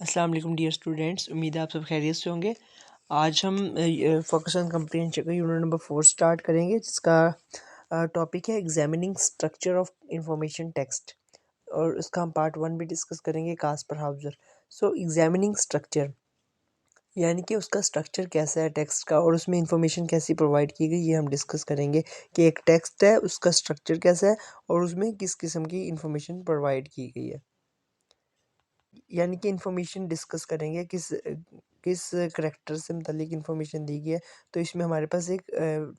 अस्सलाम वालेकुम dear students, उम्मीद है आप सब खैरियत से होंगे। आज हम फोकस ऑन कंप्रीहेंशन का यूनिट नंबर 4 स्टार्ट करेंगे, जिसका टॉपिक है examining structure of information text. और इसका हम पार्ट 1 भी डिस्कस करेंगे, कास्पर हाउजर। सो एग्जामिनिंग स्ट्रक्चर यानी कि उसका स्ट्रक्चर कैसा है टेक्स्ट का, और उसमें इंफॉर्मेशन कैसी प्रोवाइड की गई, ये हम डिस्कस करेंगे कि एक टेक्स्ट है उसका स्ट्रक्चर कैसा है और उसमें किस किस्म की इंफॉर्मेशन प्रोवाइड की गई है। यानी कि इंफॉर्मेशन डिस्कस करेंगे किस किस करैक्टर से मुतालिक इंफॉर्मेशन दी गई है। तो इसमें हमारे पास एक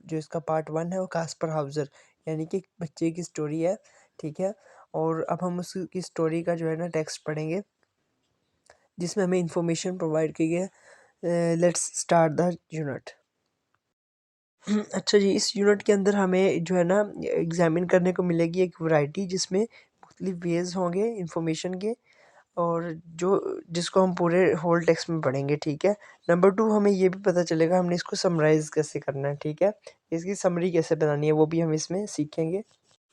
जो इसका पार्ट 1 है वो कास्पर हाउज़र यानी कि एक बच्चे की स्टोरी है, ठीक है। और अब हम उसकी स्टोरी का जो है ना टेक्स्ट पढ़ेंगे, जिसमें हमें इंफॉर्मेशन प्रोवाइड की गई है। Let's start the unit. अच्छा जी, इस यूनिट के अंदर हमें जो है ना एग्जामिन करने को मिलेगी एक वैरायटी, जिसमें मुख्तलिफ वेज होंगे इंफॉर्मेशन के, और जो जिसको हम पूरे होल टेक्स्ट में पढ़ेंगे, ठीक है। नंबर 2, हमें ये भी पता चलेगा हमने इसको समराइज़ कैसे करना है, ठीक है। इसकी समरी कैसे बनानी है वो भी हम इसमें सीखेंगे।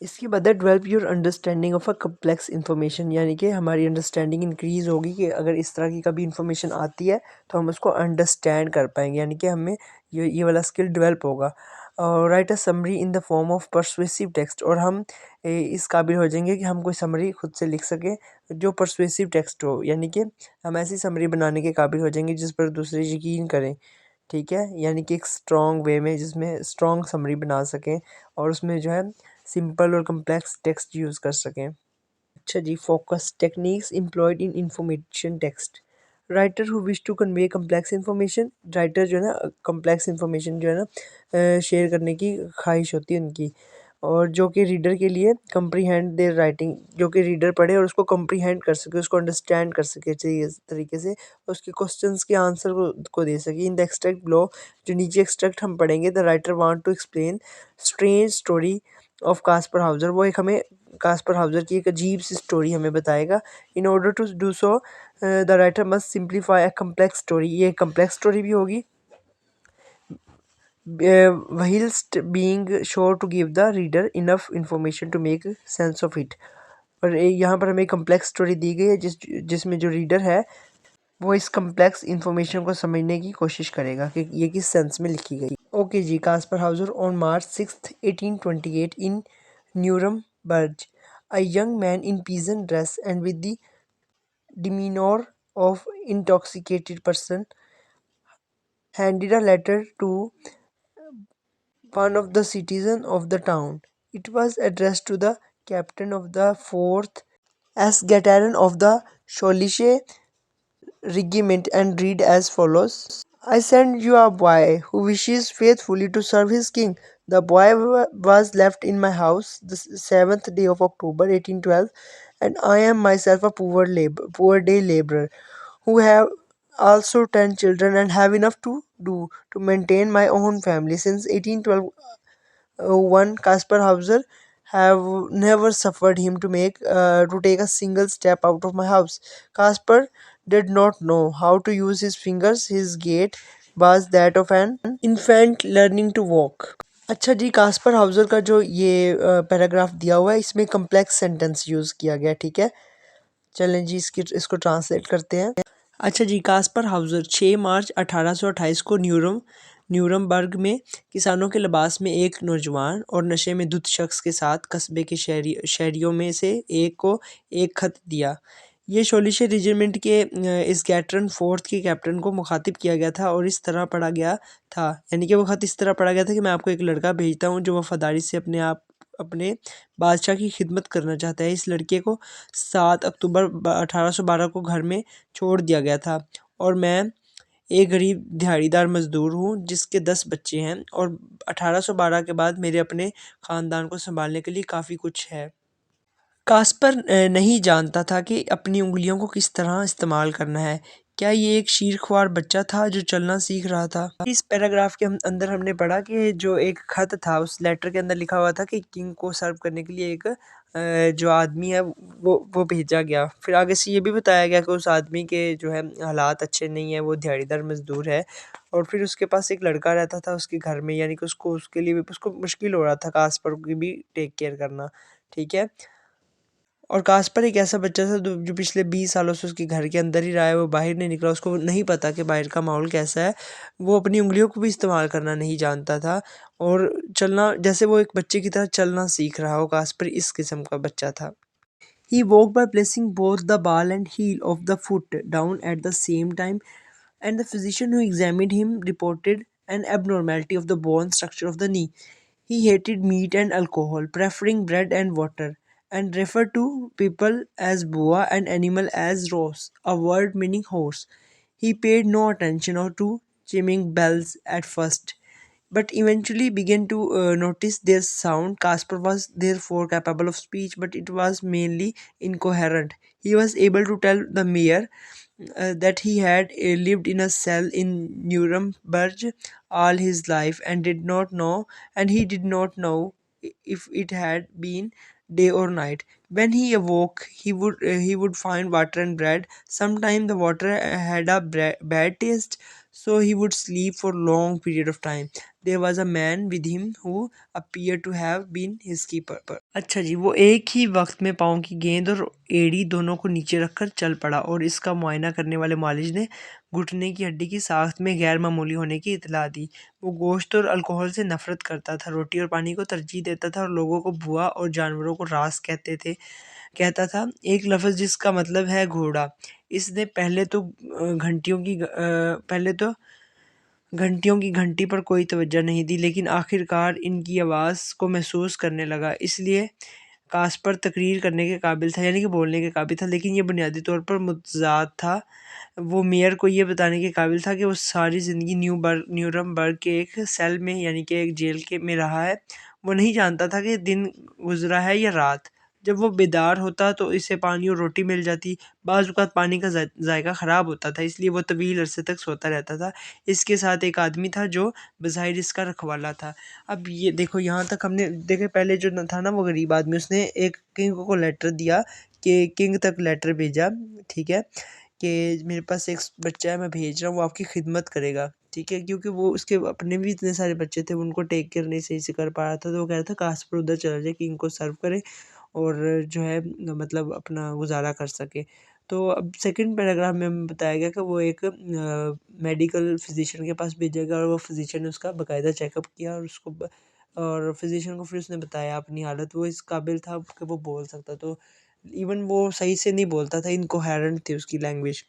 इसके बाद है develop your understanding of a complex information, यानी कि हमारी अंडरस्टैंडिंग इंक्रीज़ होगी कि अगर इस तरह की कभी इन्फॉर्मेशन आती है तो हम उसको अंडरस्टैंड कर पाएंगे, यानी कि हमें ये वाला स्किल डेवलप होगा। और right a summary in the form of persuasive text, और हम इस काबिल हो जाएंगे कि हम कोई समरी खुद से लिख सकें जो परसुएसिव टेक्स्ट हो, यानी कि हम ऐसी समरी बनाने के काबिल हो जाएंगे जिस पर दूसरे यकीन करें, ठीक है। यानी कि एक स्ट्रॉन्ग वे में जिसमें स्ट्रॉन्ग समरी बना सकें और उसमें जो है सिंपल और कम्प्लेक्स टेक्स्ट यूज़ कर सकें। अच्छा जी, focus techniques employed in information text. Writer who wish to convey complex information, writer जो है ना कम्प्लेक्स इन्फॉर्मेशन जो है ना शेयर करने की ख्वाहिश होती है उनकी, और जो कि रीडर के लिए कंप्रीहेंड देयर राइटिंग, जो कि रीडर पढ़े और उसको कंप्रीहेंड कर सके, उसको अंडरस्टैंड कर सके अच्छे तरीके से, उसके क्वेश्चंस के आंसर को दे सके। इन द एक्सट्रैक्ट बिलो, जो नीचे एक्सट्रैक्ट हम पढ़ेंगे, the writer want to explain strange story of Kaspar Hauser, वो एक हमें कास्पर हाउजर की एक अजीब सी स्टोरी हमें बताएगा। In order to do so the writer must simplify a complex story, ये कम्प्लेक्स स्टोरी भी होगी, whilst being sure to give the reader enough information to make sense of it। और यहाँ पर हमें कम्प्लेक्स स्टोरी दी गई है जिसमें जो रीडर है वो इस कम्प्लेक्स इंफॉर्मेशन को समझने की कोशिश करेगा कि ये किस सेंस में लिखी गई। ओके जी, Kaspar Hauser on March 6th 1828 in Nuremberg, a young man in peasant dress and with the demeanor of intoxicated person handed a letter to one of the citizens of the town. It was addressed to the captain of the fourth Esquadron of the Shoalische regiment and read as follows: I send you a boy who wishes faithfully to serve his king. The boy was left in my house the 7th day of October 1812, and I am myself a poor day laborer who have also 10 children and have enough to do to maintain my own family. Since 1812, one Caspar Hauser have never suffered him to take a single step out of my house. Caspar did not know how to use his fingers. His gait was that of an infant learning to walk. अच्छा जी, Kaspar Houser का जो ये paragraph दिया हुआ है, इसमें complex sentence use किया गया, ठीक है। चलें जी, इसको ट्रांसलेट करते हैं। अच्छा जी, कास्पर हाउजर 6 मार्च 1828 को न्यूरमबर्ग में किसानों के लिबास में एक नौजवान और नशे में धुत शख्स के साथ कस्बे के शहरियों में से एक को एक खत दिया। ये शोलिशे रेजिमेंट के स्क्वाड्रन फोर्थ के कैप्टन को मुखातिब किया गया था, और इस तरह पढ़ा गया था, यानी कि वो खत इस तरह पढ़ा गया था कि मैं आपको एक लड़का भेजता हूँ जो वफादारी से अपने बादशाह की खिदमत करना चाहता है। इस लड़के को 7 अक्टूबर 1812 को घर में छोड़ दिया गया था, और मैं एक गरीब दिहाड़ीदार मज़दूर हूँ जिसके 10 बच्चे हैं, और 1812 के बाद मेरे अपने ख़ानदान को संभालने के लिए काफ़ी कुछ है। कास्पर नहीं जानता था कि अपनी उंगलियों को किस तरह इस्तेमाल करना है। क्या ये एक शीरख्वार बच्चा था जो चलना सीख रहा था? इस पैराग्राफ के अंदर हमने पढ़ा कि जो एक खत था उस लेटर के अंदर लिखा हुआ था कि किंग को सर्व करने के लिए एक जो आदमी है वो भेजा गया। फिर आगे से ये भी बताया गया कि उस आदमी के जो है हालात अच्छे नहीं है, वो दिहाड़ीदार मजदूर है, और फिर उसके पास एक लड़का रहता था उसके घर में, यानी कि उसके लिए भी उसको मुश्किल हो रहा था कास्पर की भी टेक केयर करना, ठीक है। और कास्पर एक ऐसा बच्चा था जो पिछले 20 सालों से उसके घर के अंदर ही रहा है, वो बाहर नहीं निकला, उसको नहीं पता कि बाहर का माहौल कैसा है। वो अपनी उंगलियों को भी इस्तेमाल करना नहीं जानता था और चलना, जैसे वो एक बच्चे की तरह चलना सीख रहा हो, कास्पर इस किस्म का बच्चा था। He walked by placing both the ball and heel of the foot down at the same time, and the physician who examined him reported an abnormality of the bone structure of the knee. He hated meat and alcohol, preferring bread and water, and referred to people as boa and animal as ros, a word meaning horse. He paid no attention or to chiming bells at first, but eventually began to notice their sound. Casper was therefore capable of speech, but it was mainly incoherent. He was able to tell the mayor that he had lived in a cell in Nuremberg all his life and he did not know if it had been day or night. When he awoke, he would find water and bread. Sometimes the water had a bad taste, so he would sleep for long period of time. There was a man with him who appeared to have been his keeper. अच्छा जी, वो एक ही वक्त में पाँव की गेंद और एड़ी दोनों को नीचे रखकर चल पड़ा और इसका मुआयना करने वाले मालिज ने घुटने की हड्डी की साख्त में गैर मामूली होने की इतला दी। वो गोश्त और अल्कोहल से नफरत करता था, रोटी और पानी को तरजीह देता था और लोगों को भुआ और जानवरों को रास कहता था, एक लफ्ज़ जिसका मतलब है घोड़ा। इसने पहले तो घंटियों की घंटी पर कोई तवज्जो नहीं दी, लेकिन आखिरकार इनकी आवाज़ को महसूस करने लगा। इसलिए कास्पर तकरीर करने के काबिल था, यानी कि बोलने के काबिल था, लेकिन ये बुनियादी तौर पर मुतज़ाद था। वो मेयर को ये बताने के काबिल था कि वो सारी ज़िंदगी न्यूरमबर्ग के एक सेल में, यानी कि एक जेल के में रहा है। वो नहीं जानता था कि दिन गुजरा है या रात। जब वो बेदार होता तो इसे पानी और रोटी मिल जाती। बाज़ औक़ात पानी का जायका ख़राब होता था, इसलिए वो तवील अरसे तक सोता रहता था। इसके साथ एक आदमी था जो बज़ाहिर इसका रखवाला था। अब ये देखो, यहाँ तक हमने देखे, पहले जो था ना वो गरीब आदमी, उसने एक किंग को लेटर दिया कि किंग तक लेटर भेजा, ठीक है, कि मेरे पास एक बच्चा है, मैं भेज रहा हूँ, वो आपकी खिदमत करेगा, ठीक है, क्योंकि वो उसके अपने भी इतने सारे बच्चे थे, उनको टेक केयर नहीं सही से कर पा रहा था। तो वो कह रहा था कास्पर उधर चला जाए, किंग को सर्व करे और जो है मतलब अपना गुजारा कर सके। तो अब सेकंड पैराग्राफ में बताया गया कि वो एक मेडिकल फिजिशियन के पास भेजा गया और वो फिजिशियन ने उसका बाकायदा चेकअप किया और और फिजिशियन को फिर उसने बताया अपनी हालत। वो इस काबिल था कि वो बोल सकता, तो इवन वो सही से नहीं बोलता था, इनकोहेरेंट थी उसकी लैंग्वेज,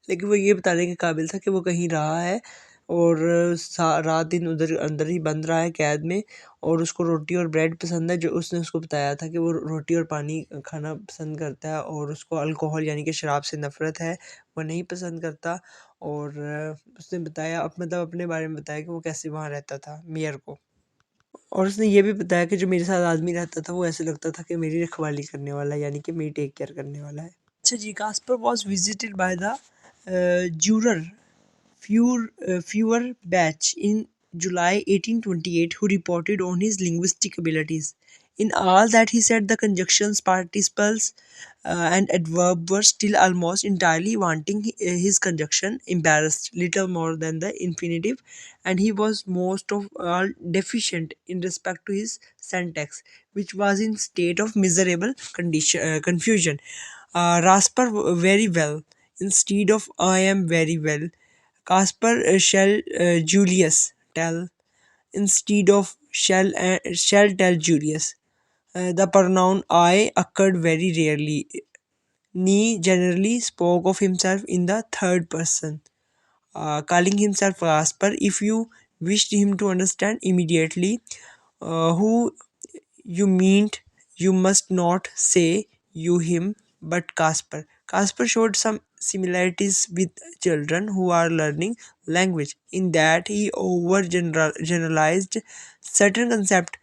लेकिन वो ये बताने के काबिल था कि वो कहीं रहा है और रात दिन उधर अंदर ही बंद रहा है कैद में, और उसको रोटी और ब्रेड पसंद है। जो उसने उसको बताया था कि वो रोटी और पानी खाना पसंद करता है और उसको अल्कोहल यानी कि शराब से नफ़रत है, वो नहीं पसंद करता। और उसने बताया मतलब अपने बारे में बताया कि वो कैसे वहाँ रहता था मेयर को। और उसने ये भी बताया कि जो मेरे साथ आदमी रहता था वो ऐसे लगता था कि मेरी रखवाली करने वाला है, यानी कि मेरी टेक केयर करने वाला है। अच्छा जी, Kaspar was visited by the juror Feuerbach in July 1828, who reported on his linguistic abilities. In all that he said, the conjunctions, participles, and adverb were still almost entirely wanting. His conjunction embarrassed little more than the infinitive, and he was most of all deficient in respect to his syntax, which was in state of miserable confusion. Rasper very well instead of I am very well. Caspar shall Julius tell instead of shall tell Julius. The pronoun I occurred very rarely. Nee generally spoke of himself in the third person, calling himself Caspar. If you wished him to understand immediately who you meant, you must not say you him, but Caspar. Caspar showed some similarities with children who are learning language in that he over generalized certain concepts.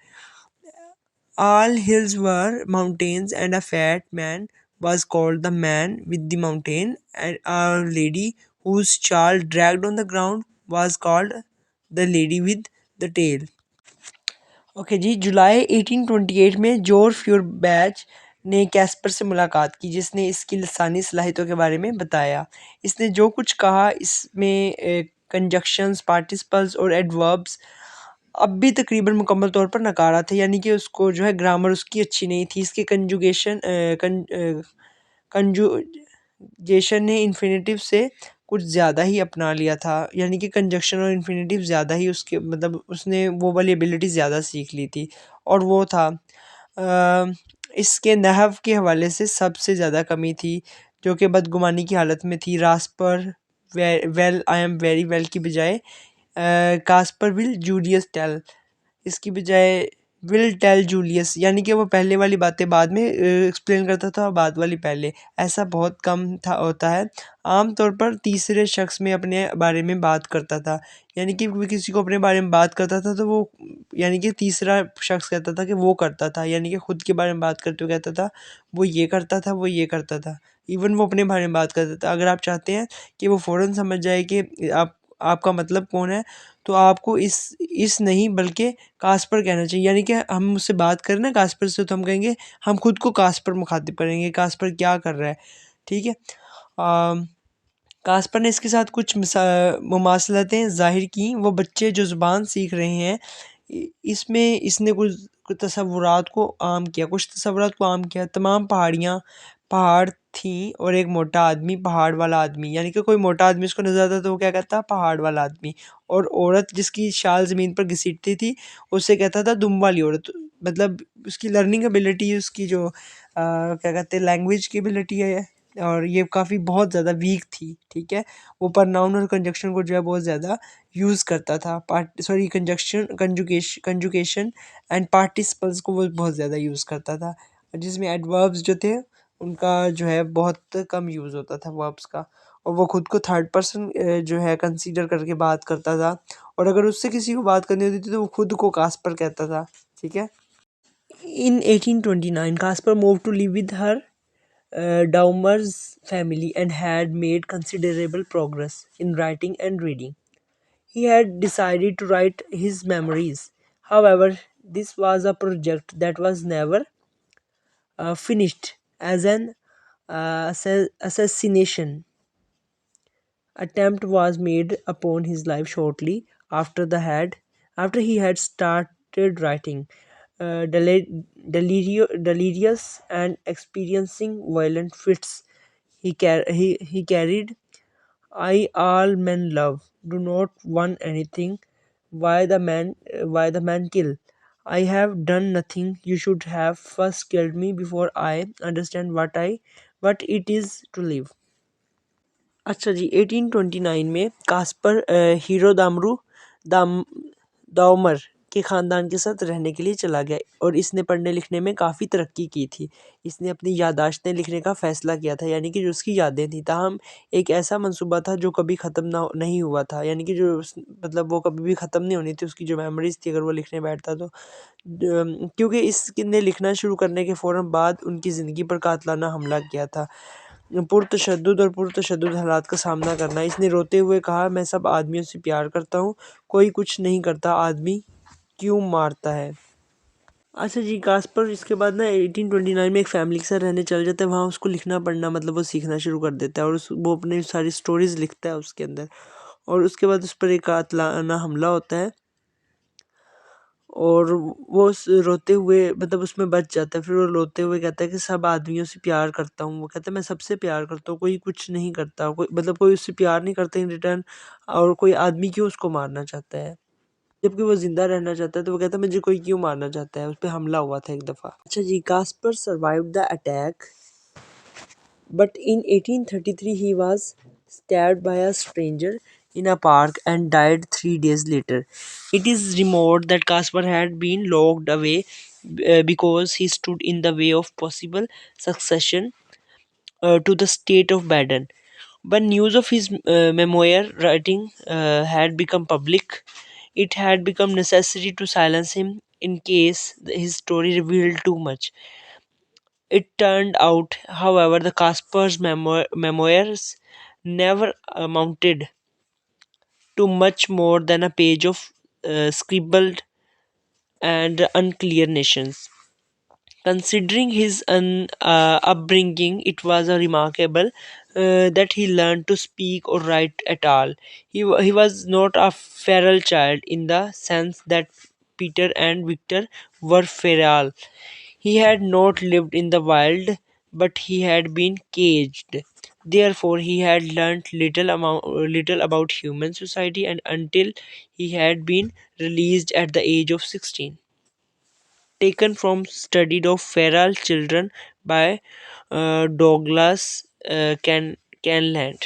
All hills were mountains, and a fat man was called the man with the mountain, and a lady whose shawl dragged on the ground was called the lady with the tail. Okay जी, जुलाई 1828 में George फ्यूरबैच ने Caspar से मुलाकात की, जिसने इसकी लसानी सलाहियतों के बारे में बताया। इसने जो कुछ कहा इसमें कंजक्शंस, पार्टिसिपल्स और एडवर्ब्स अब भी तकरीबन मुकम्मल तौर पर नकारा था, यानी कि उसको जो है ग्रामर उसकी अच्छी नहीं थी। इसके कंजुगेशन ने इन्फिनेटिव से कुछ ज़्यादा ही अपना लिया था, यानी कि कंजक्शन और इन्फिनेटिव ज़्यादा ही उसके मतलब उसने वो वाली एबिलिटी ज़्यादा सीख ली थी। और वो था इसके नहव के हवाले से सबसे ज़्यादा कमी थी, जो कि बदगुमानी की हालत में थी। Kaspar well I am very well की बजाय कास्पर विल जूलियस टेल, इसकी बजाय विल टेल जूलियस, यानी कि वो पहले वाली बातें बाद में एक्सप्लेन करता था और बाद वाली पहले। ऐसा बहुत कम था होता है। आम तौर पर तीसरे शख्स में अपने बारे में बात करता था, यानी कि वो किसी को अपने बारे में बात करता था तो वो यानी कि तीसरा शख्स कहता था कि वो करता था, यानी कि खुद के बारे में बात करते हुए कहता था वो ये करता था, वो ये करता था। इवन वो अपने बारे में बात करता था। अगर आप चाहते हैं कि वो फ़ौरन समझ जाए कि आपका मतलब कौन है, तो आपको इस नहीं बल्कि कास्पर कहना चाहिए। यानी कि हम उससे बात करें ना कास्पर से, तो हम कहेंगे, हम खुद को कास्पर मुखातिब करेंगे, कास्पर क्या कर रहा है। ठीक है। कास्पर ने इसके साथ कुछ मुमासलतें ज़ाहिर की। वो बच्चे जो ज़ुबान सीख रहे हैं, इसमें इसने कुछ तसव्वुरात को आम किया, कुछ तसव्वुरात को आम किया। तमाम पहाड़ियाँ पहाड़ थी और एक मोटा आदमी, पहाड़ वाला आदमी, यानी कि कोई मोटा आदमी उसको नजर आता तो वो क्या कहता, पहाड़ वाला आदमी। और औरत जिसकी शाल ज़मीन पर घसीटती थी, उससे कहता था दुम वाली औरत। मतलब उसकी लर्निंग एबिलिटी, उसकी जो क्या कहते हैं लैंग्वेज की एबिलिटी है, और ये काफ़ी बहुत ज़्यादा वीक थी। ठीक है। वो प्रनाउन और कंजक्शन को जो है बहुत ज़्यादा यूज़ करता था। कंजुकेशन एंड पार्टिसिपल्स को वो बहुत ज़्यादा यूज़ करता था, जिसमें एडवर्ब्स जो थे उनका जो है बहुत कम यूज़ होता था वर्ब्स का। और वो खुद को थर्ड पर्सन जो है कंसीडर करके बात करता था, और अगर उससे किसी को बात करनी होती थी तो वो खुद को कास्पर कहता था। ठीक है। In 1829 Kaspar move to live with her Daumer's family and had made considerable progress in writing and reading. He had decided to write his memories. However, this was a project that was never finished, as an assassination attempt was made upon his life shortly after he had started writing. Delirious and experiencing violent fits, he carried, I all men love, do not want anything. Why the man kill? I have done nothing. You should have first killed me before I understand what it is to live. अच्छा जी, 1829 में Kasper hero दाम दाउमर के ख़ानदान के साथ रहने के लिए चला गया, और इसने पढ़ने लिखने में काफ़ी तरक्की की थी। इसने अपनी याददाश्तें लिखने का फ़ैसला किया था, यानी कि जो उसकी यादें थी। ताहम एक ऐसा मंसूबा था जो कभी ख़त्म नहीं हुआ था, यानी कि मतलब वो कभी भी ख़त्म नहीं होनी थी। उसकी जो मेमोरीज़ थी, अगर वो लिखने बैठता तो क्योंकि इसने लिखना शुरू करने के फ़ौरन बाद उनकी ज़िंदगी पर कातलाना हमला किया था। पुरतशद्दुद और पुरतशद्दुद हालात का सामना करना। इसने रोते हुए कहा, मैं सब आदमियों से प्यार करता हूँ, कोई कुछ नहीं करता, आदमी क्यों मारता है। अच्छा जी, कास्पर इसके बाद ना 1829 में एक फैमिली के साथ रहने चल जाता है। वहाँ उसको लिखना पढ़ना मतलब वो सीखना शुरू कर देता है, और वो अपनी सारी स्टोरीज लिखता है उसके अंदर। और उसके बाद उस पर एक कातलाना हमला होता है, और वो रोते हुए मतलब उसमें बच जाता है। फिर वो रोते हुए कहता है कि सब आदमियों से प्यार करता हूँ। वो कहता है मैं सबसे प्यार करता हूँ, कोई कुछ नहीं करता, कोई मतलब कोई उससे प्यार नहीं करता इन रिटर्न, और कोई आदमी क्यों उसको मारना चाहता है, जबकि वो जिंदा रहना चाहता है। तो वो कहता है मुझे कोई क्यों मारना चाहता है, उस पर हमला हुआ था एक दफ़ा। अच्छा जी, Kaspar survived the attack, but in 1833 he was stabbed by a stranger in a park and died 3 days later. It is rumored that Caspar had been locked away because he stood in the way of possible succession to the state of Baden. When news of his memoir writing had become public, it had become necessary to silence him in case his story revealed too much. It turned out, however, the Casper's memoirs never amounted to much more than a page of scribbled and unclear nations. Considering his upbringing, it was a remarkable. that he learned to speak or write at all. He was not a feral child in the sense that Peter and Victor were feral. He had not lived in the wild, but he had been caged. Therefore, he had learnt little about human society, and until he had been released at the age of 16. Taken from Study of Feral Children by Douglas Canland.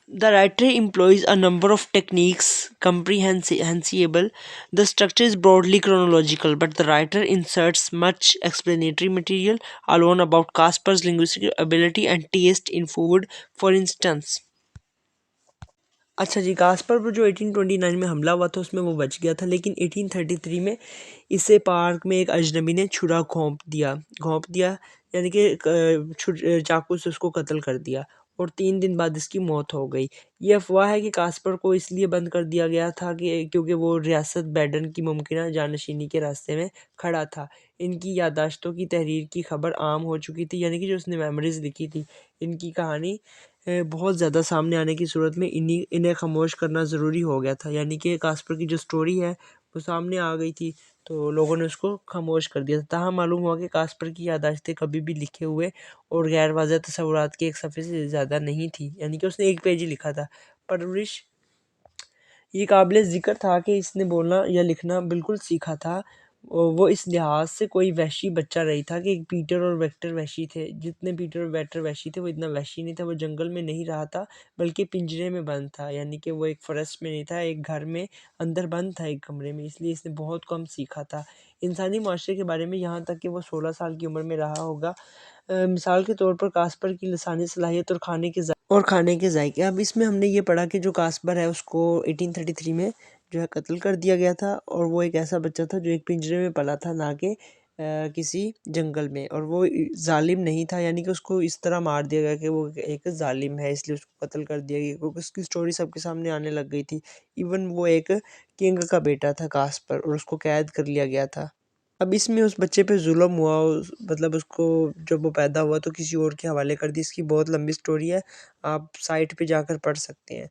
The writer employs a number of techniques comprehensible. The structure is broadly chronological, but the writer inserts much explanatory material alone about Casper's linguistic ability and taste in food. For instance, अच्छा जी, Kasper पर जो 1829 में हमला हुआ था उसमें वो बच गया था, लेकिन 1833 में इसे पार्क में एक अजनबी ने छुरा घोंप दिया, यानी कि चाकू से उसको कत्ल कर दिया, और 3 दिन बाद इसकी मौत हो गई। ये अफवाह है कि कास्पर को इसलिए बंद कर दिया गया था कि क्योंकि वो रियासत बैडन की मुमकिन जानशीनी के रास्ते में खड़ा था। इनकी याददाश्तों की तहरीर की खबर आम हो चुकी थी, यानी कि जो उसने मेमोरीज लिखी थी, इनकी कहानी बहुत ज़्यादा सामने आने की सूरत में इन्हें खामोश करना ज़रूरी हो गया था, यानी कि कास्पर की जो स्टोरी है वो सामने आ गई थी, तो लोगों ने उसको खामोश कर दिया था। ताहम मालूम हुआ कि कास्पर की याददाश्तें कभी भी लिखे हुए और गैर वाज़ह तस्वुरात के एक सफ़े से ज़्यादा नहीं थी, यानी कि उसने एक पेज ही लिखा था। परवरिश ये काबिल ज़िक्र था कि इसने बोलना या लिखना बिल्कुल सीखा था। वो इस लिहाज से कोई वहशी बच्चा नहीं था कि पीटर और वेक्टर वहशी थे। जितने पीटर और वेक्टर वहशी थे वो इतना वहशी नहीं था। वो जंगल में नहीं रहा था, बल्कि पिंजरे में बंद था, यानी कि वो एक फॉरेस्ट में नहीं था, एक घर में अंदर बंद था, एक कमरे में। इसलिए इसने बहुत कम सीखा था इंसानी माशरे के बारे में, यहाँ तक कि वो 16 साल की उम्र में रहा होगा। मिसाल के तौर पर कास्पर की लसानी सलाहियत और खाने के जायके। अब इसमें हमने ये पढ़ा कि जो कास्पर है उसको 1833 में जो है कत्ल कर दिया गया था, और वो एक ऐसा बच्चा था जो एक पिंजरे में पला था, ना कि किसी जंगल में, और वो जालिम नहीं था, यानी कि उसको इस तरह मार दिया गया कि वो एक जालिम है इसलिए उसको कत्ल कर दिया गया, क्योंकि उसकी स्टोरी सबके सामने आने लग गई थी। इवन वो एक किंग का बेटा था कास्पर, और उसको कैद कर लिया गया था। अब इसमें उस बच्चे पे जुल्म हुआ, मतलब उसको जब वो पैदा हुआ तो किसी और के हवाले कर दी। इसकी बहुत लंबी स्टोरी है, आप साइट पे जाकर पढ़ सकते हैं।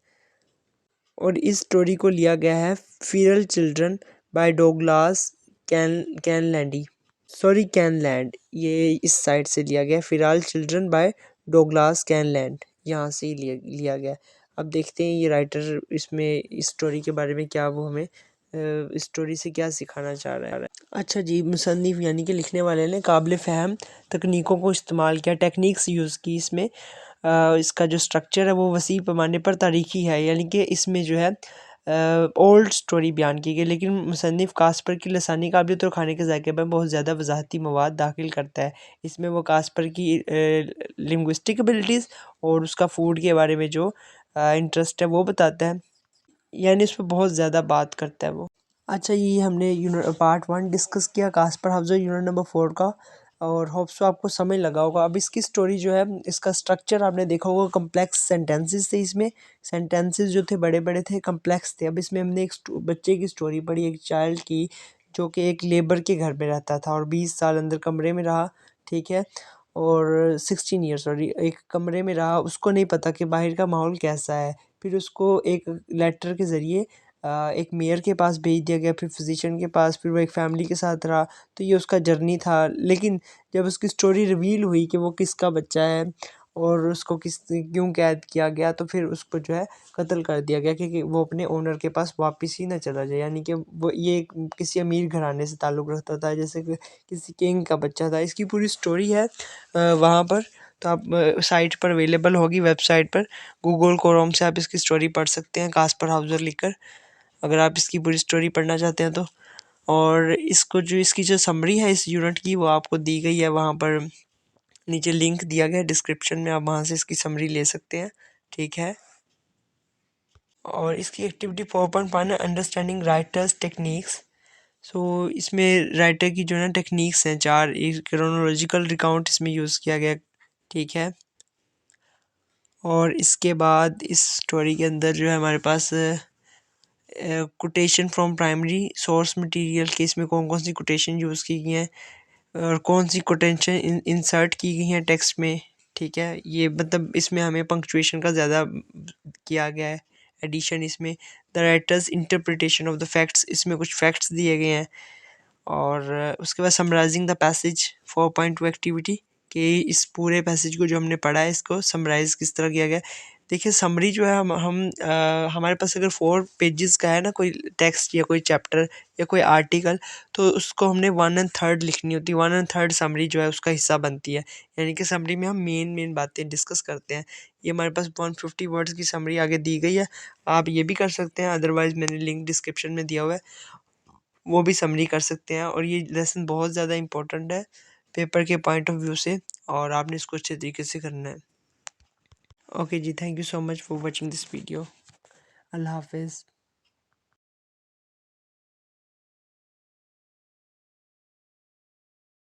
और इस स्टोरी को लिया गया है फीरल चिल्ड्रन बाय डोगलास कैनलैंडी, सॉरी कैनलैंड, ये इस साइट से लिया गया। फिराल चिल्ड्रन बाय डोगलास कैनलैंड, यहाँ से ही लिया गया। अब देखते हैं ये राइटर इसमें इस स्टोरी के बारे में क्या वो हमें इस स्टोरी से क्या सिखाना चाह रहा है। अच्छा जी, मुसन्निफ़ यानी कि लिखने वाले ने काबिल फ़हम तकनीकों को इस्तेमाल किया, टेक्निक्स यूज़ की इसमें। इसका जो स्ट्रक्चर है वो वसी पैमाने पर तारीखी है, यानी कि इसमें जो है ओल्ड स्टोरी बयान की गई, लेकिन मुसन्निफ़ कास्पर की लसानी काबिलियत और खाने के जायके पर बहुत ज़्यादा वजाहती मवाद दाखिल करता है। इसमें वो कास्पर की लिंग्विस्टिक एबिलिटीज़ और उसका फूड के बारे में जो इंटरेस्ट है वो बताता है, यानी उस पर बहुत ज़्यादा बात करता है वो। अच्छा, ये हमने पार्ट 1 डिस्कस किया कास्पर हाउज़र यूनिट नंबर 4 का, और होप सो आपको समझ लगा होगा। अब इसकी स्टोरी जो है, इसका स्ट्रक्चर आपने देखा होगा, कम्प्लेक्स सेंटेंसेस थे इसमें। सेंटेंसेस जो थे बड़े बड़े थे, कम्प्लेक्स थे। अब इसमें हमने एक बच्चे की स्टोरी पढ़ी, एक चाइल्ड की, जो कि एक लेबर के घर में रहता था और 20 साल अंदर कमरे में रहा, ठीक है, और 16 ईयर्स सॉरी, एक कमरे में रहा। उसको नहीं पता कि बाहर का माहौल कैसा है। फिर उसको एक लेटर के ज़रिए एक मेयर के पास भेज दिया गया, फिर फिजिशियन के पास, फिर वो एक फैमिली के साथ रहा। तो ये उसका जर्नी था, लेकिन जब उसकी स्टोरी रिवील हुई कि वो किसका बच्चा है और उसको क्यों कैद किया गया, तो फिर उसको जो है कत्ल कर दिया गया, क्योंकि वो अपने ओनर के पास वापस ही ना चला जाए, यानी कि वो ये किसी अमीर घराने से ताल्लुक़ रखता था, जैसे कि किसी किंग का बच्चा था। इसकी पूरी स्टोरी है वहाँ पर, तो आप साइट पर अवेलेबल होगी, वेबसाइट पर, गूगल क्रोम से आप इसकी स्टोरी पढ़ सकते हैं कास्पर हाउज़र लिखकर, अगर आप इसकी पूरी स्टोरी पढ़ना चाहते हैं तो। और इसकी जो समरी है इस यूनिट की, वो आपको दी गई है वहाँ पर, नीचे लिंक दिया गया है डिस्क्रिप्शन में, आप वहाँ से इसकी समरी ले सकते हैं, ठीक है। और इसकी एक्टिविटी 4.1 है अंडरस्टैंडिंग राइटर्स टेक्निक्स। सो इसमें राइटर की जो है टेक्निक्स हैं 4, एक क्रोनोलॉजिकल रिकाउंट इसमें यूज़ किया गया, ठीक है। और इसके बाद इस स्टोरी के अंदर जो है हमारे पास quotation from primary source material के, इसमें कौन कौन सी कोटेशन यूज़ की गई हैं और कौन सी कोटेशन इंसर्ट की गई हैं टेक्स्ट में, ठीक है, ये मतलब इसमें हमें पंक्चुएशन का ज़्यादा किया गया है एडिशन इसमें। The writers interpretation of the facts, इसमें कुछ फैक्ट्स दिए गए हैं। और उसके बाद समराइजिंग द पैसेज 4.2 एक्टिविटी, कि इस पूरे पैसेज को जो हमने पढ़ा है इसको समराइज़ किस तरह किया गया। देखिए समरी जो है हमारे पास अगर 4 पेजेस का है ना कोई टेक्स्ट या कोई चैप्टर या कोई आर्टिकल, तो उसको हमने 1/3 लिखनी होती है। 1/3 समरी जो है उसका हिस्सा बनती है, यानी कि समरी में हम मेन बातें डिस्कस करते हैं। ये हमारे पास 150 वर्ड्स की समरी आगे दी गई है, आप ये भी कर सकते हैं, अदरवाइज़ मैंने लिंक डिस्क्रिप्शन में दिया हुआ है, वो भी समरी कर सकते हैं। और ये लेसन बहुत ज़्यादा इंपॉर्टेंट है पेपर के पॉइंट ऑफ व्यू से, और आपने इसको अच्छे तरीके से करना है। ओके जी, thank you so much for watching this video. अल्लाह हाफिज़।